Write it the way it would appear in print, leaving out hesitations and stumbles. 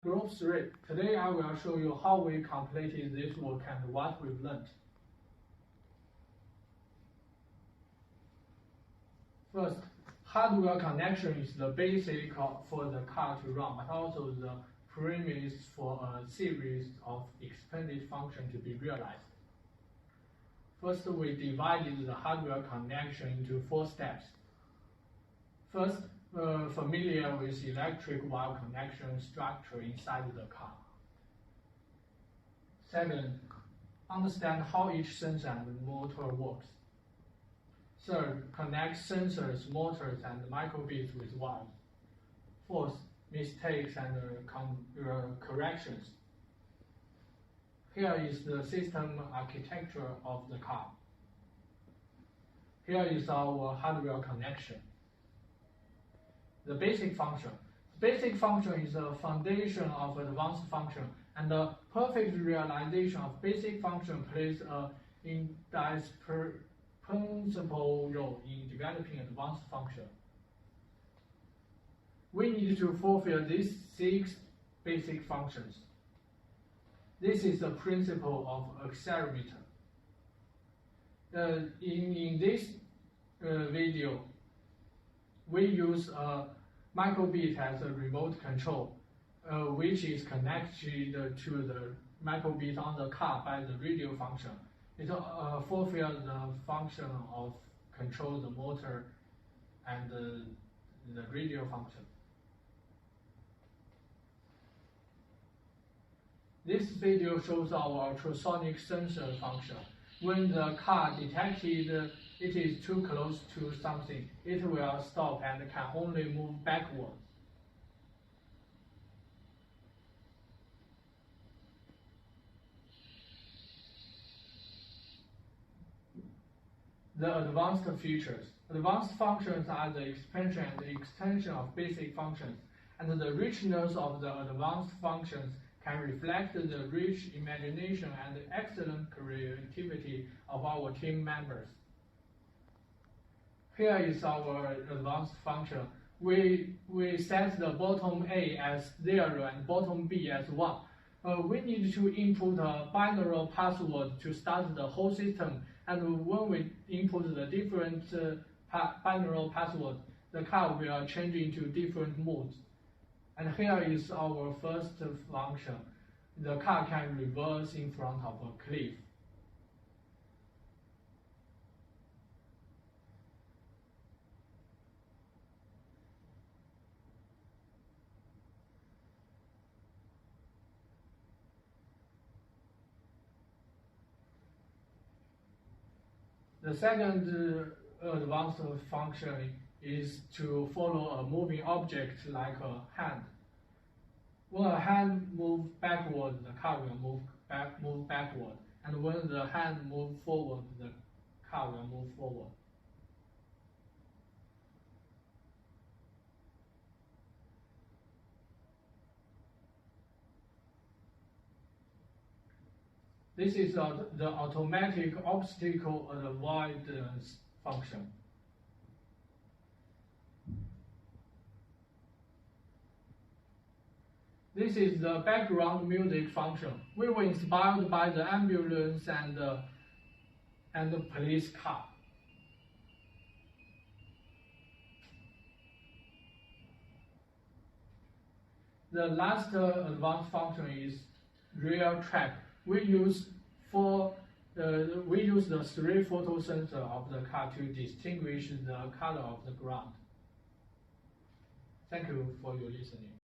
Group 3. Today I will show you how we completed this work and what we've learned. First, hardware connection is the basic for the car to run, but also the premise for a series of expanded functions to be realized. First, we divided the hardware connection into 4 steps. First, familiar with electric wire connection structure inside the car. Second, understand how each sensor and motor works. Third, connect sensors, motors, and microbits with wires. Fourth, mistakes and corrections. Here is the system architecture of the car. Here is our hardware connection. The basic function. The basic function is the foundation of advanced function, and the perfect realization of basic function plays an indispensable role in developing advanced function. We need to fulfill these 6 basic functions. This is the principle of accelerometer. In this video, we use a microbit as a remote control, which is connected to the microbit on the car by the radio function. It fulfills the function of control the motor and the radio function. This video shows our ultrasonic sensor function. When the car detected it is too close to something, it will stop and can only move backwards. The advanced features. Advanced functions are the expansion and extension of basic functions, and the richness of the advanced functions can reflect the rich imagination and excellent creativity of our team members. Here is our advanced function. We set the bottom A as 0 and bottom B as 1. We need to input a binary password to start the whole system, and when we input the different binary password, the car will change into different modes. And here is our first function. The car can reverse in front of a cliff. The second advanced function is to follow a moving object like a hand. When a hand moves backward, the car will move backward, and when the hand moves forward, the car will move forward. This is the automatic obstacle avoidance function. This is the background music function. We were inspired by the ambulance and the police car. The last advanced function is rear track. We use the 3 photo sensor of the car to distinguish the color of the ground. Thank you for your listening.